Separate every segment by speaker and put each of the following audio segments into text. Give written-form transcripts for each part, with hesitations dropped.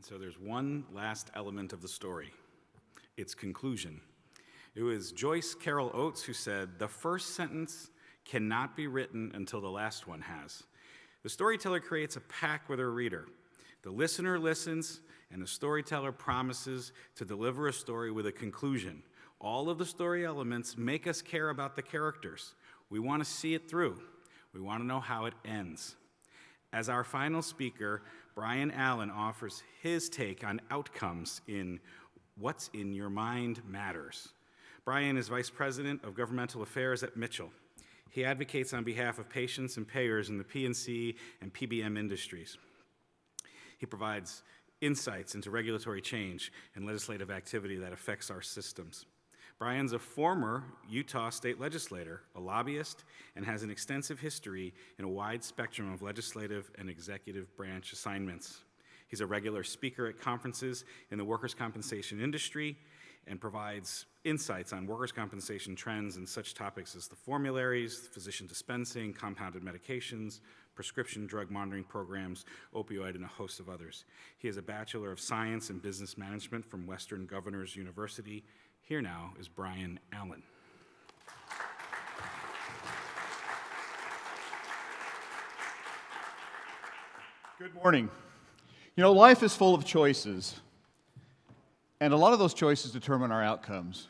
Speaker 1: so there's one last element of the story, its conclusion. It was Joyce Carol Oates who said, "The first sentence cannot be written until the last one has." The storyteller creates a pact with her reader. The listener listens, and the storyteller promises to deliver a story with a conclusion. All of the story elements make us care about the characters. We want to see it through. We want to know how it ends. As our final speaker, Brian Allen offers his take on outcomes in What's in Your Mind Matters. Brian is Vice President of Governmental Affairs at Mitchell. He advocates on behalf of patients and payers in the P&C and PBM industries. He provides insights into regulatory change and legislative activity that affects our systems. Brian's a former Utah state legislator, a lobbyist, and has an extensive history in a wide spectrum of legislative and executive branch assignments. He's a regular speaker at conferences in the workers' compensation industry and provides insights on workers' compensation trends and such topics as the formularies, physician dispensing, compounded medications, prescription drug monitoring programs, opioid, and a host of others. He has a Bachelor of Science in Business Management from Western Governors University. Here now is Brian Allen.
Speaker 2: Good morning. You know, life is full of choices, and a lot of those choices determine our outcomes.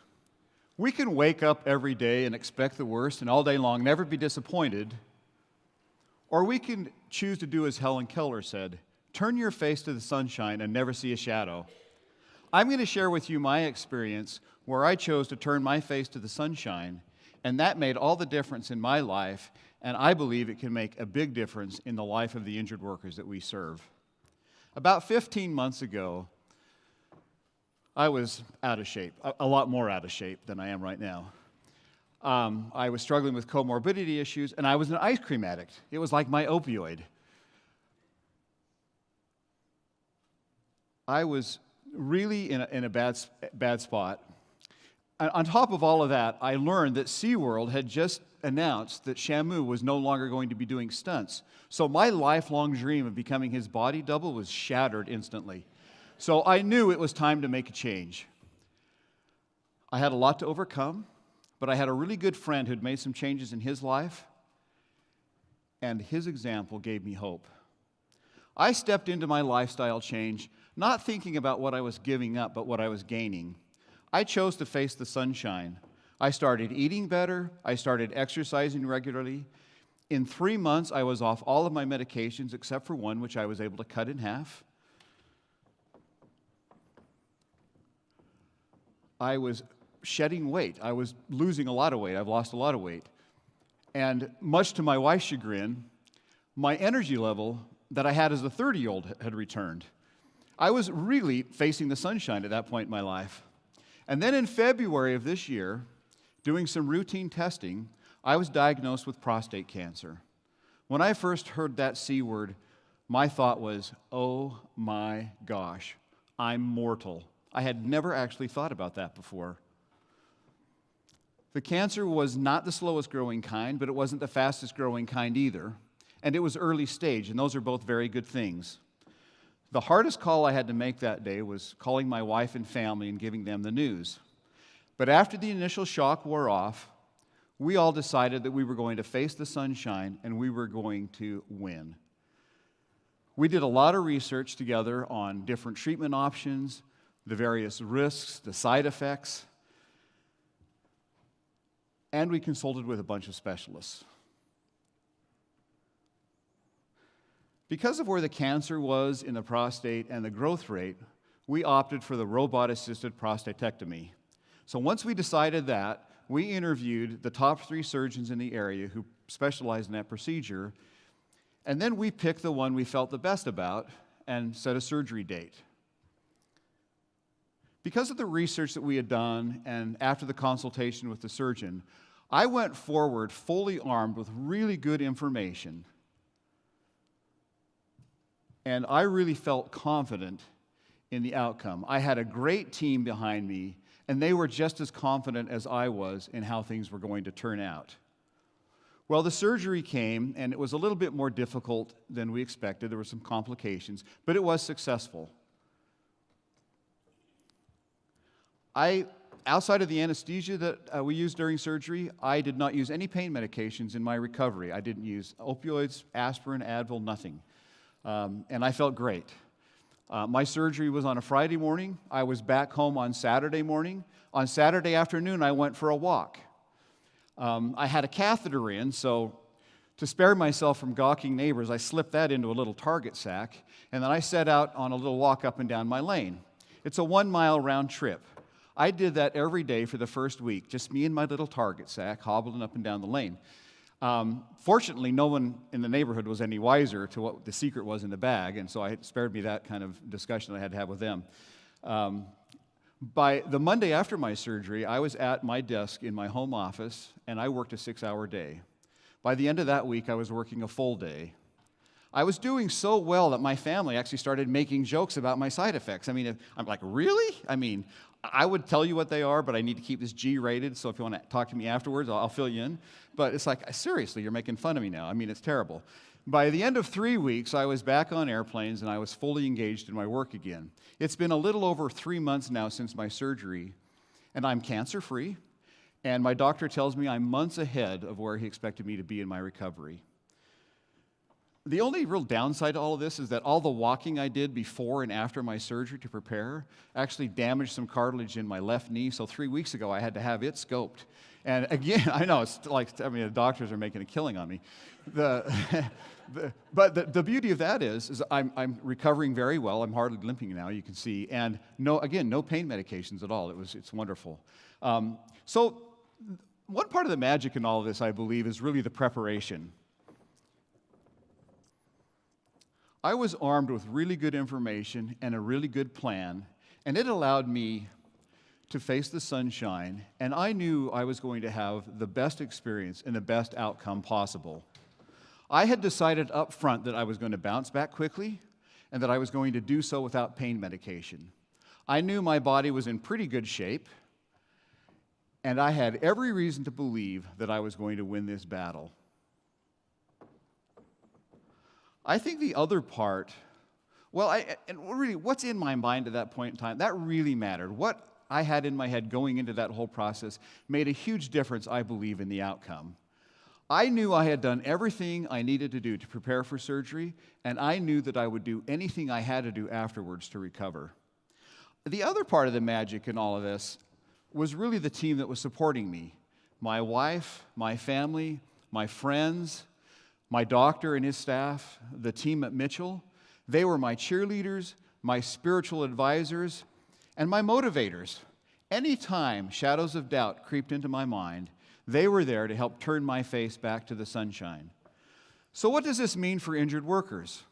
Speaker 2: We can wake up every day and expect the worst and all day long never be disappointed, or we can choose to do as Helen Keller said, turn your face to the sunshine and never see a shadow. I'm going to share with you my experience where I chose to turn my face to the sunshine, and that made all the difference in my life, and I believe it can make a big difference in the life of the injured workers that we serve. About 15 months ago, I was out of shape, a lot more out of shape than I am right now. I was struggling with comorbidity issues, and I was an ice cream addict. It was like my opioid. I was really in a bad spot. On top of all of that, I learned that SeaWorld had just announced that Shamu was no longer going to be doing stunts. So my lifelong dream of becoming his body double was shattered instantly. So I knew it was time to make a change. I had a lot to overcome, but I had a really good friend who'd made some changes in his life, and his example gave me hope. I stepped into my lifestyle change, not thinking about what I was giving up, but what I was gaining. I chose to face the sunshine. I started eating better. I started exercising regularly. In 3 months, I was off all of my medications except for one, which I was able to cut in half. I was shedding weight. I was losing a lot of weight. I've lost a lot of weight. And much to my wife's chagrin, my energy level that I had as a 30-year-old had returned. I was really facing the sunshine at that point in my life. And then in February of this year, doing some routine testing, I was diagnosed with prostate cancer. When I first heard that C word, my thought was, oh my gosh, I'm mortal. I had never actually thought about that before. The cancer was not the slowest growing kind, but it wasn't the fastest growing kind either. And it was early stage, and those are both very good things. The hardest call I had to make that day was calling my wife and family and giving them the news. But after the initial shock wore off, we all decided that we were going to face the sunshine and we were going to win. We did a lot of research together on different treatment options, the various risks, the side effects, and we consulted with a bunch of specialists. Because of where the cancer was in the prostate and the growth rate, we opted for the robot-assisted prostatectomy. So once we decided that, we interviewed the top 3 surgeons in the area who specialized in that procedure, and then we picked the one we felt the best about and set a surgery date. Because of the research that we had done and after the consultation with the surgeon, I went forward fully armed with really good information. And I really felt confident in the outcome. I had a great team behind me, and they were just as confident as I was in how things were going to turn out. Well, the surgery came, and it was a little bit more difficult than we expected. There were some complications, but it was successful. Outside of the anesthesia that we used during surgery, I did not use any pain medications in my recovery. I didn't use opioids, aspirin, Advil, nothing. And I felt great. My surgery was on a Friday morning. I was back home on Saturday morning. On Saturday afternoon, I went for a walk. I had a catheter in, so to spare myself from gawking neighbors, I slipped that into a little Target sack, and then I set out on a little walk up and down my lane. It's a 1-mile round trip. I did that every day for the first week, just me and my little Target sack, hobbling up and down the lane. Fortunately, no one in the neighborhood was any wiser to what the secret was in the bag, and so it spared me that kind of discussion I had to have with them. By the Monday after my surgery, I was at my desk in my home office, and I worked a 6-hour day. By the end of that week, I was working a full day. I was doing so well that my family actually started making jokes about my side effects. I mean, I'm like, really? I mean, I would tell you what they are, but I need to keep this G-rated, so if you want to talk to me afterwards, I'll fill you in. But it's like, seriously, you're making fun of me now. I mean, it's terrible. By the end of 3 weeks, I was back on airplanes, and I was fully engaged in my work again. It's been a little over 3 months now since my surgery, and I'm cancer-free, and my doctor tells me I'm months ahead of where he expected me to be in my recovery. The only real downside to all of this is that all the walking I did before and after my surgery to prepare actually damaged some cartilage in my left knee, so 3 weeks ago I had to have it scoped. And again, I know, it's like, the doctors are making a killing on me. But the beauty of that is I'm recovering very well. I'm hardly limping now, you can see. And no pain medications at all. It's wonderful. So one part of the magic in all of this, I believe, is really the preparation. I was armed with really good information and a really good plan, and it allowed me to face the sunshine, and I knew I was going to have the best experience and the best outcome possible. I had decided up front that I was going to bounce back quickly and that I was going to do so without pain medication. I knew my body was in pretty good shape, and I had every reason to believe that I was going to win this battle. I think the other part, and really what's in my mind at that point in time, that really mattered. What I had in my head going into that whole process made a huge difference, I believe, in the outcome. I knew I had done everything I needed to do to prepare for surgery, and I knew that I would do anything I had to do afterwards to recover. The other part of the magic in all of this was really the team that was supporting me. My wife, my family, my friends, my doctor and his staff, the team at Mitchell. They were my cheerleaders, my spiritual advisors, and my motivators. Anytime shadows of doubt creeped into my mind, they were there to help turn my face back to the sunshine. So what does this mean for injured workers?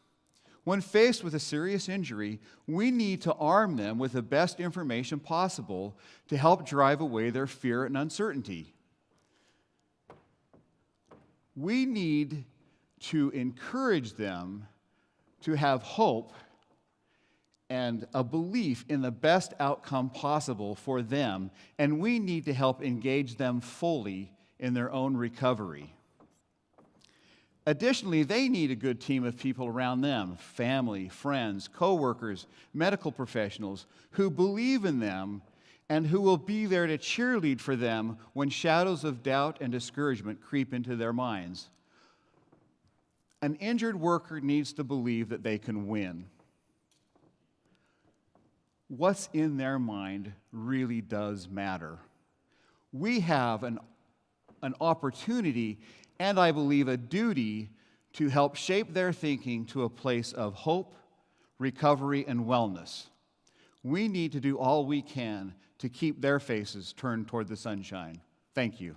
Speaker 2: When faced with a serious injury, we need to arm them with the best information possible to help drive away their fear and uncertainty. We need to encourage them to have hope and a belief in the best outcome possible for them, and we need to help engage them fully in their own recovery. Additionally, they need a good team of people around them, family, friends, coworkers, medical professionals, who believe in them and who will be there to cheerlead for them when shadows of doubt and discouragement creep into their minds. An injured worker needs to believe that they can win. What's in their mind really does matter. We have an opportunity and, I believe, a duty to help shape their thinking to a place of hope, recovery, and wellness. We need to do all we can to keep their faces turned toward the sunshine. Thank you.